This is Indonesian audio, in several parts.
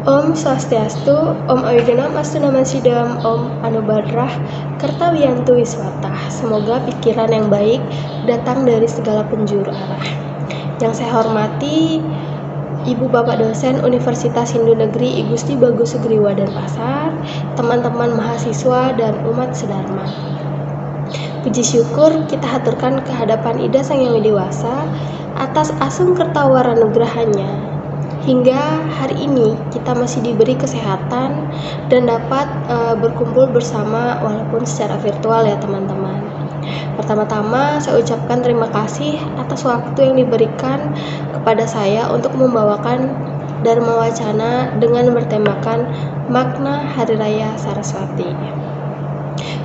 Om Swastiastu, Om Awigenam Astu Namasidam, Om Anubadrah Kertawiyantu Wiswatah. Semoga pikiran yang baik datang dari segala penjuru arah. Yang saya hormati Ibu Bapak dosen Universitas Hindu Negeri I Gusti Bagus Sugriwa Denpasar, teman-teman mahasiswa dan umat sedharma. Puji syukur kita haturkan kehadapan Ida Sang Yang Widiwasa atas asung kertawaranugrahanya. Hingga hari ini kita masih diberi kesehatan dan dapat berkumpul bersama walaupun secara virtual ya teman-teman. Pertama-tama saya ucapkan terima kasih atas waktu yang diberikan kepada saya untuk membawakan Dharma Wacana dengan bertemakan makna Hari Raya Saraswati.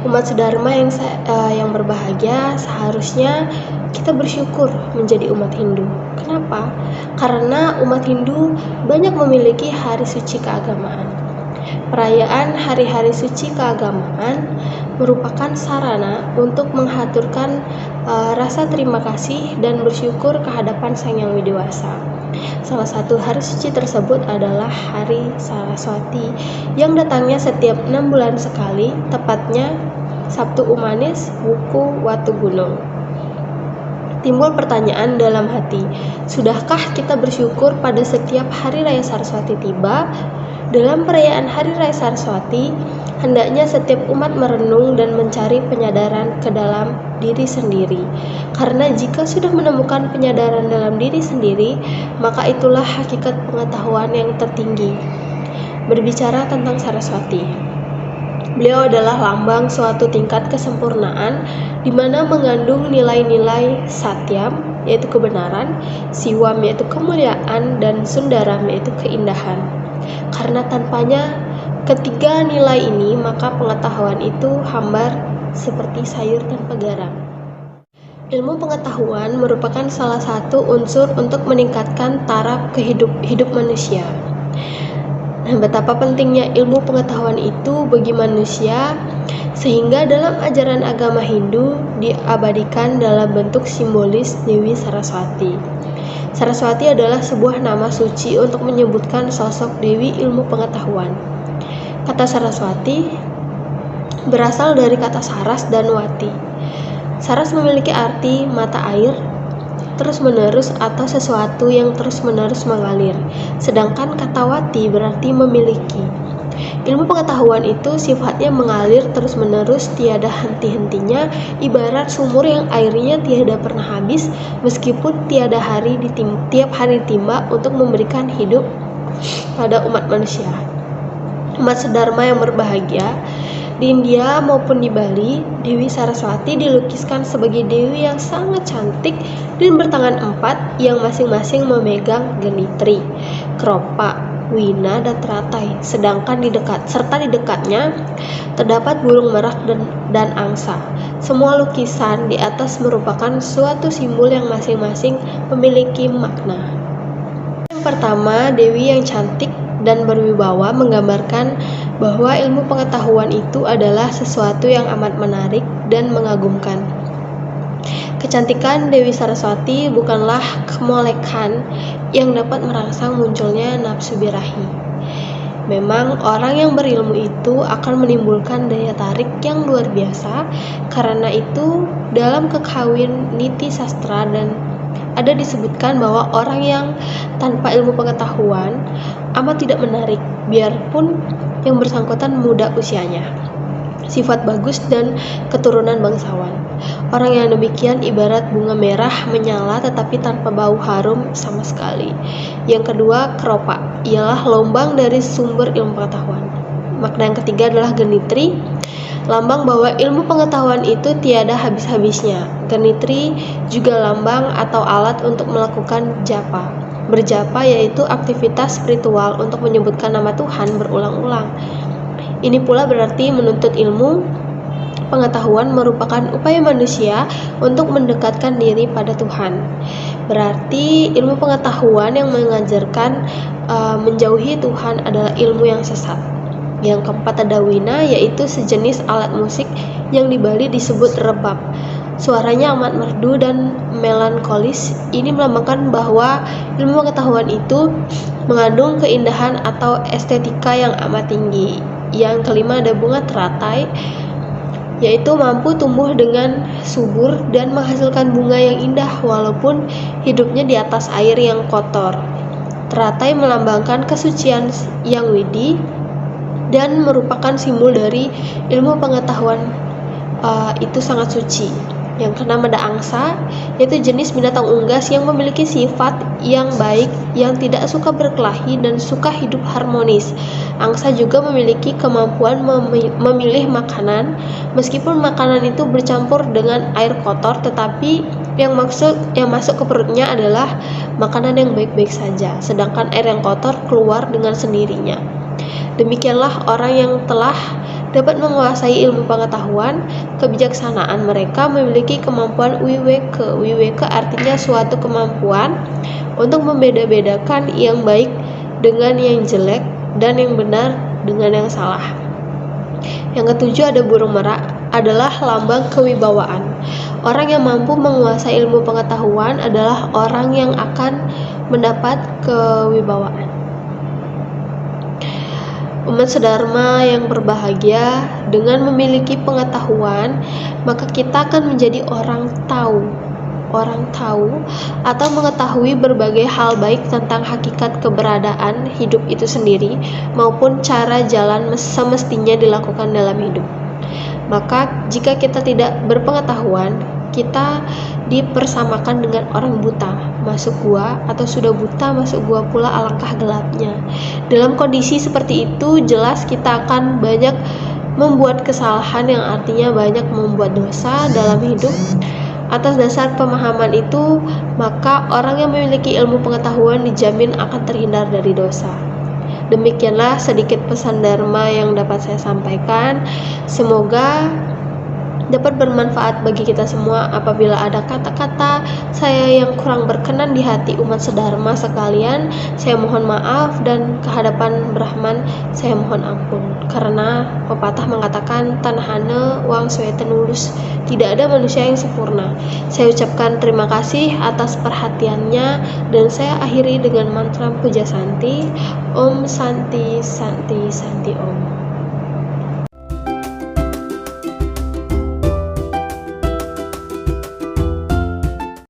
Umat sedharma yang berbahagia, seharusnya kita bersyukur menjadi umat Hindu. Kenapa? Karena umat Hindu banyak memiliki hari suci keagamaan. Perayaan hari-hari suci keagamaan merupakan sarana untuk menghaturkan rasa terima kasih dan bersyukur kehadapan Sang Yang Widiwasa. Salah satu hari suci tersebut adalah Hari Saraswati yang datangnya setiap 6 bulan sekali, tepatnya Sabtu Umanis, Wuku, Watu Gunung. Timbul pertanyaan dalam hati, sudahkah kita bersyukur pada setiap Hari Raya Saraswati tiba? Dalam perayaan Hari Raya Saraswati, hendaknya setiap umat merenung dan mencari penyadaran ke dalam diri sendiri. Karena jika sudah menemukan penyadaran dalam diri sendiri, maka itulah hakikat pengetahuan yang tertinggi. Berbicara tentang Saraswati, beliau adalah lambang suatu tingkat kesempurnaan di mana mengandung nilai-nilai satyam, yaitu kebenaran, siwam, yaitu kemuliaan, dan sundaram, yaitu keindahan. Karena tanpanya ketiga nilai ini, maka pengetahuan itu hambar seperti sayur tanpa garam. Ilmu pengetahuan merupakan salah satu unsur untuk meningkatkan taraf hidup manusia. Nah, betapa pentingnya ilmu pengetahuan itu bagi manusia, sehingga dalam ajaran agama Hindu diabadikan dalam bentuk simbolis Dewi Saraswati. Saraswati adalah sebuah nama suci untuk menyebutkan sosok Dewi ilmu pengetahuan. Kata Saraswati berasal dari kata saras dan wati. Saras memiliki arti mata air terus-menerus atau sesuatu yang terus-menerus mengalir. Sedangkan kata wati berarti memiliki. Ilmu pengetahuan itu sifatnya mengalir terus-menerus, tiada henti-hentinya, ibarat sumur yang airnya tiada pernah habis, meskipun tiap hari ditimba untuk memberikan hidup pada umat manusia. Umat sedharma yang berbahagia, di India maupun di Bali, Dewi Saraswati dilukiskan sebagai dewi yang sangat cantik dan bertangan 4 yang masing-masing memegang genitri, keropak, wina, dan teratai. Sedangkan di dekatnya terdapat burung merak dan angsa. Semua lukisan di atas merupakan suatu simbol yang masing-masing memiliki makna. Yang pertama, dewi yang cantik dan berwibawa menggambarkan bahwa ilmu pengetahuan itu adalah sesuatu yang amat menarik dan mengagumkan. Kecantikan Dewi Saraswati bukanlah kemolekan yang dapat merangsang munculnya nafsu birahi. Memang orang yang berilmu itu akan menimbulkan daya tarik yang luar biasa. Karena itu dalam kekawin niti sastra dan ada disebutkan bahwa orang yang tanpa ilmu pengetahuan amat tidak menarik, biarpun yang bersangkutan muda usianya, sifat bagus dan keturunan bangsawan. Orang yang demikian ibarat bunga merah menyala tetapi tanpa bau harum sama sekali. Yang kedua, keropak, ialah lombang dari sumber ilmu pengetahuan. Makna yang ketiga adalah genitri, lambang bahwa ilmu pengetahuan itu tiada habis-habisnya. Genitri juga lambang atau alat untuk melakukan japa. Berjapa yaitu aktivitas spiritual untuk menyebutkan nama Tuhan berulang-ulang. Ini pula berarti menuntut ilmu pengetahuan merupakan upaya manusia untuk mendekatkan diri pada Tuhan. Berarti ilmu pengetahuan yang mengajarkan menjauhi Tuhan adalah ilmu yang sesat. Yang keempat ada wina, yaitu sejenis alat musik yang di Bali disebut rebab. Suaranya amat merdu dan melankolis. Ini melambangkan bahwa ilmu pengetahuan itu mengandung keindahan atau estetika yang amat tinggi. Yang kelima ada bunga teratai, yaitu mampu tumbuh dengan subur dan menghasilkan bunga yang indah walaupun hidupnya di atas air yang kotor. Teratai melambangkan kesucian yang widih dan merupakan simbol dari ilmu pengetahuan itu sangat suci. Yang keenam ada angsa, yaitu jenis binatang unggas yang memiliki sifat yang baik, yang tidak suka berkelahi dan suka hidup harmonis. Angsa juga memiliki kemampuan memilih makanan, meskipun makanan itu bercampur dengan air kotor, tetapi yang masuk ke perutnya adalah makanan yang baik-baik saja, sedangkan air yang kotor keluar dengan sendirinya. Demikianlah orang yang telah dapat menguasai ilmu pengetahuan, kebijaksanaan mereka memiliki kemampuan wiweke. Wiweke artinya suatu kemampuan untuk membeda-bedakan yang baik dengan yang jelek dan yang benar dengan yang salah. Yang ketujuh ada burung merak, adalah lambang kewibawaan. Orang yang mampu menguasai ilmu pengetahuan adalah orang yang akan mendapat kewibawaan. Umat sedharma yang berbahagia dengan memiliki pengetahuan, maka kita akan menjadi orang tahu atau mengetahui berbagai hal baik tentang hakikat keberadaan hidup itu sendiri maupun cara jalan semestinya dilakukan dalam hidup. Maka jika kita tidak berpengetahuan, kita dipersamakan dengan orang buta masuk gua, atau sudah buta masuk gua pula alangkah gelapnya. Dalam kondisi seperti itu, jelas kita akan banyak membuat kesalahan, yang artinya banyak membuat dosa dalam hidup. Atas dasar pemahaman itu, maka orang yang memiliki ilmu pengetahuan dijamin akan terhindar dari dosa. Demikianlah sedikit pesan Dharma yang dapat saya sampaikan. Semoga dapat bermanfaat bagi kita semua. Apabila ada kata-kata saya yang kurang berkenan di hati umat sedharma sekalian, saya mohon maaf, dan kehadapan Brahman saya mohon ampun. Karena pepatah mengatakan tanahane wang suwete nulus, tidak ada manusia yang sempurna. Saya ucapkan terima kasih atas perhatiannya, dan saya akhiri dengan mantra puja santi. Om Santi Santi Santi Om.